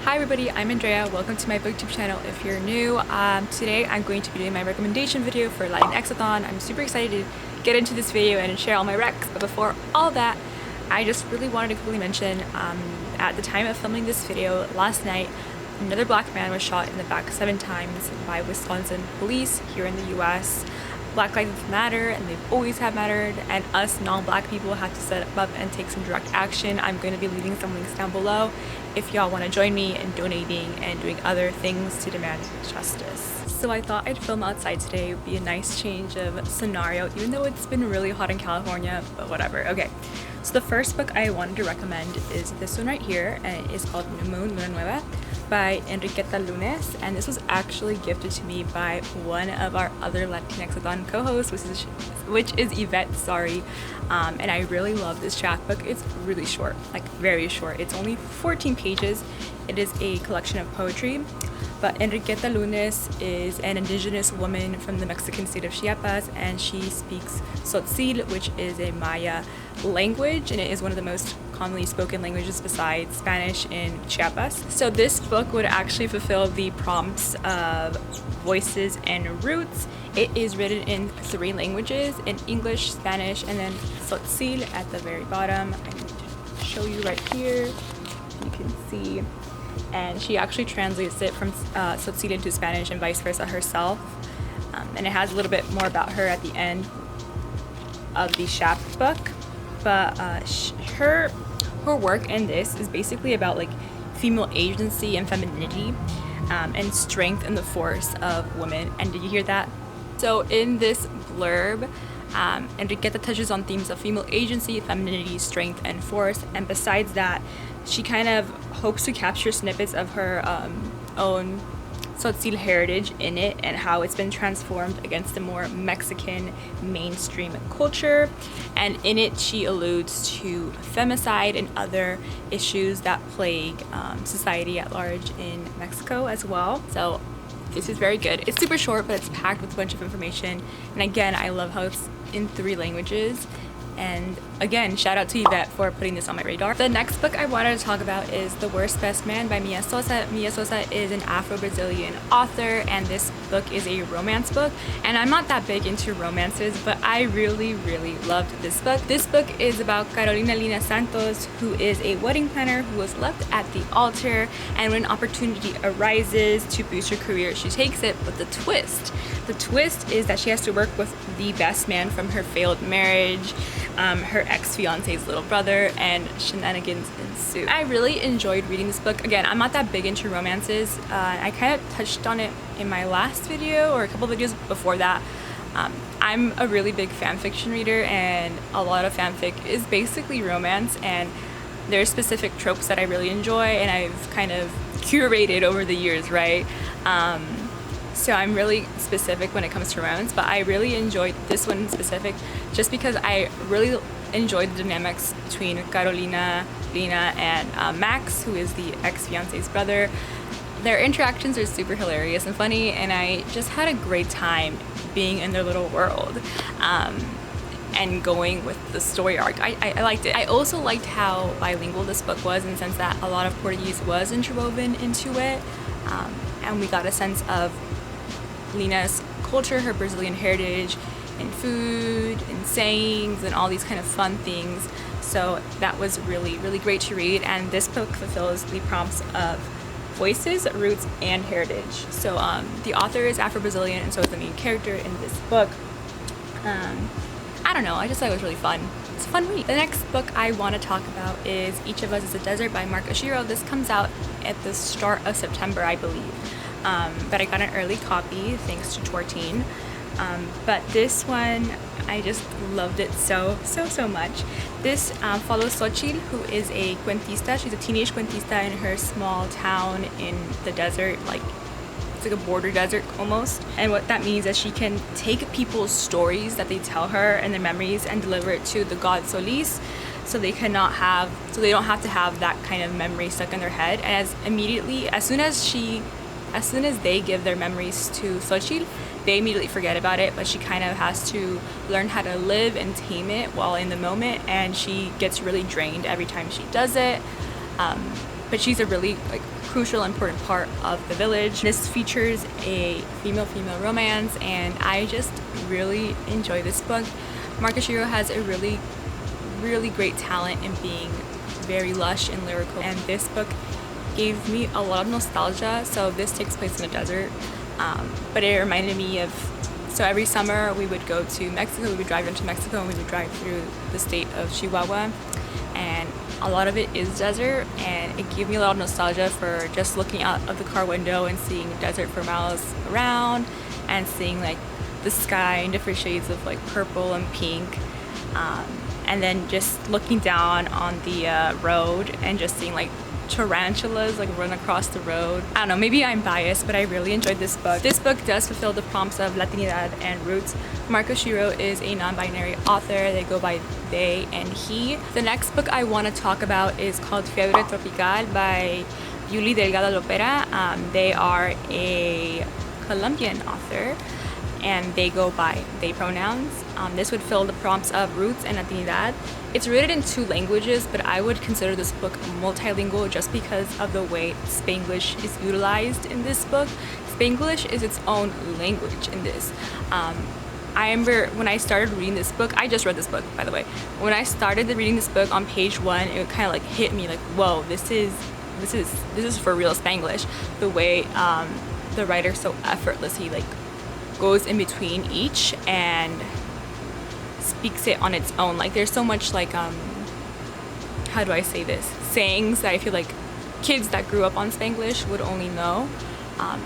Hi everybody, I'm Andrea. Welcome to my booktube channel if you're new. Today I'm going to be doing my recommendation video for Latinx-A-Thon. I'm super excited to get into this video and share all my recs, but before all that, I just really wanted to quickly mention at the time of filming this video last night, another black man was shot in the back 7 times by Wisconsin police here in the US. Black lives matter, and they've always have mattered, and us non-black people have to step up and take some direct action. I'm going to be leaving some links down below if y'all want to join me in donating and doing other things to demand justice. So I thought I'd film outside today. It would be a nice change of scenario, even though it's been really hot in California, but whatever. Okay, so the first book I wanted to recommend is this one right here, and it is called Pneumonia by Enriqueta Lunes, and this was actually gifted to me by one of our other Latinx-A-Thon co-hosts, which is Yvette, sorry. And I really love this chapbook. It's really short, like very short. It's only 14 pages. It is a collection of poetry, but Enriqueta Lunes is an indigenous woman from the Mexican state of Chiapas, and she speaks Tzotzil, which is a Maya language, and it is one of the most commonly spoken languages besides Spanish in Chiapas. So this book would actually fulfill the prompts of voices and roots. It is written in 3 languages, in English, Spanish, and then Tzotzil at the very bottom. I can show you right here. You can see. And she actually translates it from Tzotzil into Spanish and vice versa herself. And it has a little bit more about her at the end of the chapbook. But her work in this is basically about like female agency and femininity and strength and the force of women. And did you hear that? So in this blurb, Enriqueta touches on themes of female agency, femininity, strength, and force. And besides that, she kind of hopes to capture snippets of her own Tzotzil heritage in it and how it's been transformed against the more Mexican mainstream culture. And in it, she alludes to femicide and other issues that plague society at large in Mexico as well. So this is very good. It's super short, but it's packed with a bunch of information. And again, I love how it's in 3 languages. And again, shout out to Yvette for putting this on my radar. The next book I wanted to talk about is The Worst Best Man by Mia Sosa. Mia Sosa is an Afro-Brazilian author, and this book is a romance book. And I'm not that big into romances, but I really, really loved this book. This book is about Carolina Lina Santos, who is a wedding planner who was left at the altar, and when an opportunity arises to boost her career, she takes it. But the twist is that she has to work with the best man from her failed marriage, her ex-fiance's little brother, and shenanigans ensue. I really enjoyed reading this book. Again, I'm not that big into romances. I kind of touched on it in my last video or a couple videos before that. I'm a really big fan fiction reader, and a lot of fanfic is basically romance, and there's specific tropes that I really enjoy and I've kind of curated over the years, right? So I'm really specific when it comes to romance, but I really enjoyed this one in specific just because I really enjoyed the dynamics between Carolina, Lina, and Max, who is the ex-fiance's brother. Their interactions are super hilarious and funny, and I just had a great time being in their little world and going with the story arc. I liked it. I also liked how bilingual this book was in the sense that a lot of Portuguese was interwoven into it, and we got a sense of Lina's culture, her Brazilian heritage, and food, and sayings, and all these kind of fun things. So that was really, really great to read, and this book fulfills the prompts of voices, roots, and heritage. So the author is Afro-Brazilian, and so is the main character in this book. I don't know, I just thought it was really fun. It's a fun read. The next book I want to talk about is Each of Us is a Desert by Mark Oshiro. This comes out at the start of September, I believe. But I got an early copy thanks to Tortine. But this one, I just loved it so much. This follows Xochitl, who is a cuentista. She's a teenage cuentista in her small town in the desert, like it's like a border desert almost. And what that means is she can take people's stories that they tell her and their memories and deliver it to the god Solis, so they don't have to have that kind of memory stuck in their head. And as soon as they give their memories to Xochitl, they immediately forget about it, but she kind of has to learn how to live and tame it while in the moment, and she gets really drained every time she does it. but she's a really like crucial, important part of the village. This features a female-female romance, and I just really enjoy this book. Marco Shiro has a really great talent in being very lush and lyrical, and this book gave me a lot of nostalgia. So this takes place in a desert, but it reminded me of, so every summer we would go to Mexico, we would drive into Mexico, and we would drive through the state of Chihuahua, and a lot of it is desert, and it gave me a lot of nostalgia for just looking out of the car window and seeing desert for miles around, and seeing like the sky in different shades of like purple and pink, and then just looking down on the road and just seeing like tarantulas like run across the road. I don't know, maybe I'm biased, but I really enjoyed this book. This book does fulfill the prompts of Latinidad and roots. Marco Shiro is a non-binary author. They go by they and he. The next book I want to talk about is called Fiero Tropical by Yuli Delgado Lopera. They are a Colombian author, and they go by they pronouns. This would fill the prompts of roots and Latinidad. It's written in 2 languages, but I would consider this book multilingual just because of the way Spanglish is utilized in this book. Spanglish is its own language in this. I remember when I started reading this book, I just read this book, by the way. When I started reading this book on page 1, it kind of like hit me like, whoa, this is for real Spanglish. The way the writer so effortlessly like goes in between each and speaks it on its own. Like there's so much like how do I say this, sayings that I feel like kids that grew up on Spanglish would only know.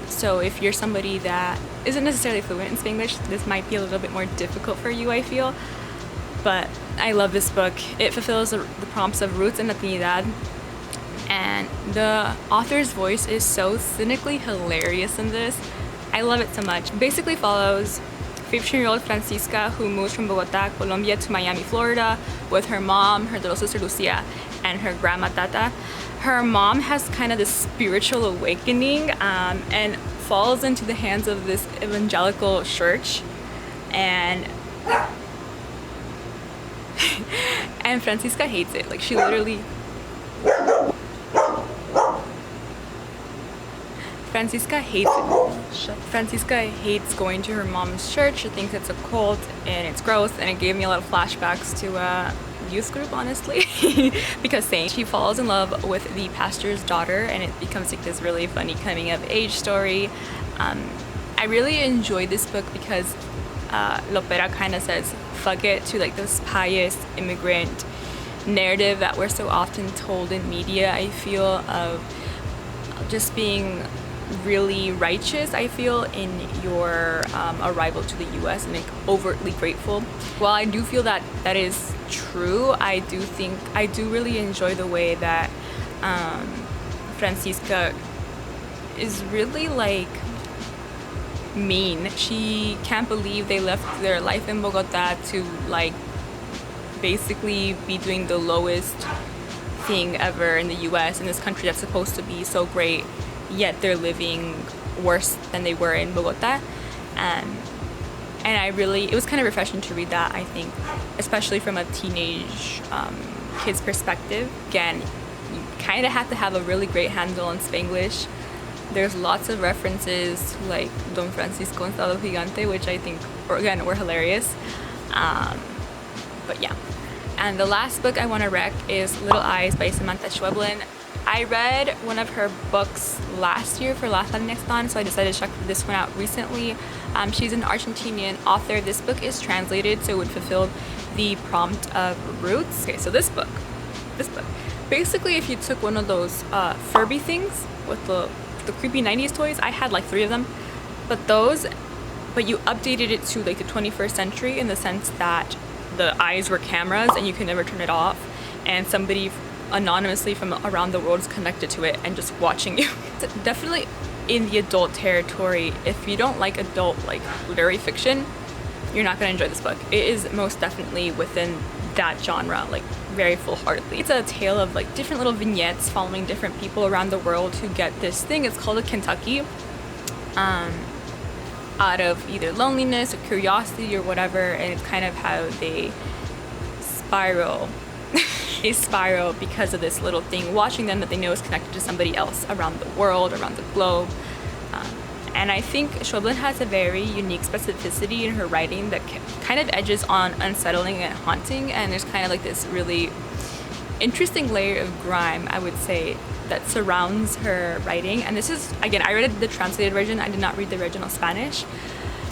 So if you're somebody that isn't necessarily fluent in Spanglish, this might be a little bit more difficult for you, I feel. But I love this book. It fulfills the prompts of roots and Latinidad, and the author's voice is so cynically hilarious in this. I love it so much. It basically follows 15-year-old Francisca, who moves from Bogota, Colombia to Miami, Florida with her mom, her little sister Lucia, and her grandma Tata. Her mom has kind of this spiritual awakening and falls into the hands of this evangelical church, and and Francisca hates it. Like she literally Francisca hates it. Francisca hates going to her mom's church. She thinks it's a cult and it's gross, and it gave me a lot of flashbacks to a youth group, honestly. Because she falls in love with the pastor's daughter, and it becomes like this really funny coming of age story. I really enjoyed this book because Lopera kind of says fuck it to like this pious immigrant narrative that we're so often told in media, I feel, of just being really righteous, I feel, in your arrival to the US and like overtly grateful. While I do feel that that is true, I do really enjoy the way that Francisca is really like mean. She can't believe they left their life in Bogota to like basically be doing the lowest thing ever in the US, in this country that's supposed to be so great, yet they're living worse than they were in Bogota. And it was kind of refreshing to read that, I think, especially from a teenage kid's perspective. Again, you kind of have to have a really great handle on Spanglish. There's lots of references like Don Francisco Estado Gigante, which I think, again, were hilarious. But yeah. And the last book I want to rec is Little Eyes by Samantha Schweblin. I read one of her books last year for last Latinxathon, so I decided to check this one out recently. She's an Argentinian author. This book is translated, so it would fulfill the prompt of roots. Okay, so this book, basically, if you took one of those Furby things with the creepy 90s toys, I had like 3 of them, but you updated it to like the 21st century in the sense that the eyes were cameras and you could never turn it off, and somebody anonymously from around the world is connected to it and just watching you. It's definitely in the adult territory. If you don't like adult like literary fiction, you're not going to enjoy this book. It is most definitely within that genre, like very full-heartedly. It's a tale of like different little vignettes following different people around the world who get this thing. It's called a Kentucky, out of either loneliness or curiosity or whatever, and it's kind of how they spiral a spiral because of this little thing watching them that they know is connected to somebody else around the world, around the globe. And I think Shuoblin has a very unique specificity in her writing that kind of edges on unsettling and haunting, and there's kind of like this really interesting layer of grime, I would say, that surrounds her writing. And this is, again, I read the translated version, I did not read the original Spanish,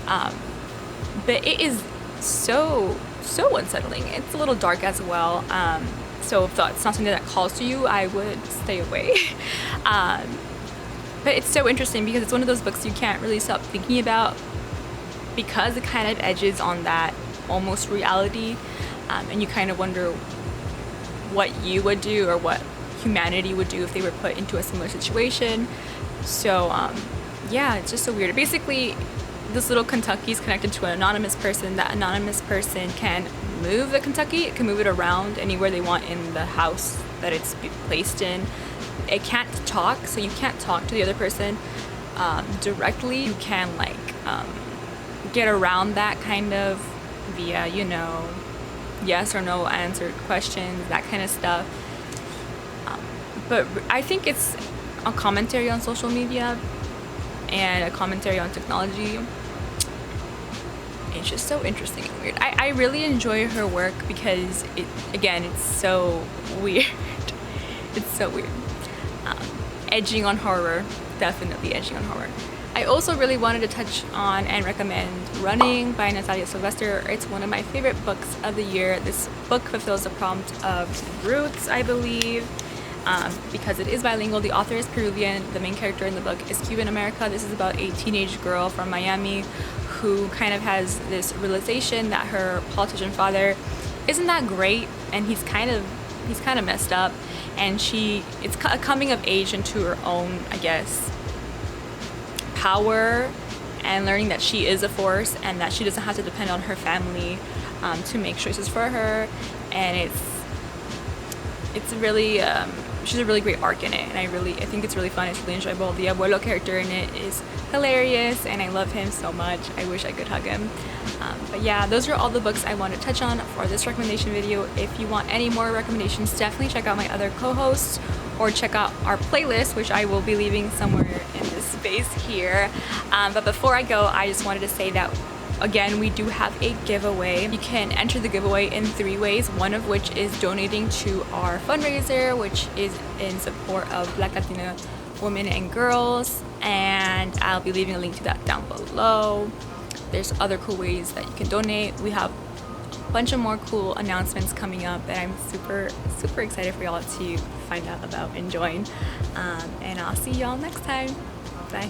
but it is so unsettling. It's a little dark as well, so if that's not something that calls to you, I would stay away. But it's so interesting because it's one of those books you can't really stop thinking about, because it kind of edges on that almost reality, and you kind of wonder what you would do or what humanity would do if they were put into a similar situation. So yeah, it's just so weird. Basically, this little Kentucky is connected to an anonymous person. That anonymous person can move the Kentucky, it can move it around anywhere they want in the house that it's placed in. It can't talk, so you can't talk to the other person directly. You can like get around that kind of via, you know, yes or no answered questions, that kind of stuff. But I think it's a commentary on social media and a commentary on technology. It's just so interesting and weird. I really enjoy her work because it's so weird. It's so weird. Edging on horror, definitely edging on horror. I also really wanted to touch on and recommend Running by Natalia Sylvester. It's one of my favorite books of the year. This book fulfills the prompt of roots, I believe, because it is bilingual. The author is Peruvian. The main character in the book is Cuban America. This is about a teenage girl from Miami who kind of has this realization that her politician father isn't that great, and he's kind of messed up, and it's a coming of age into her own, I guess, power, and learning that she is a force and that she doesn't have to depend on her family to make choices for her. And it's really she's a really great arc in it, and I think it's really fun. It's really enjoyable. The abuelo character in it is hilarious, and I love him so much. I wish I could hug him. But yeah, those are all the books I want to touch on for this recommendation video. If you want any more recommendations, definitely check out my other co-hosts or check out our playlist, which I will be leaving somewhere in this space here. But before I go, I just wanted to say that, again, we do have a giveaway. You can enter the giveaway in 3 ways, one of which is donating to our fundraiser, which is in support of Black Latina women and girls, and I'll be leaving a link to that down below. There's other cool ways that you can donate. We have a bunch of more cool announcements coming up that I'm super excited for y'all to find out about and join. And I'll see y'all next time. Bye.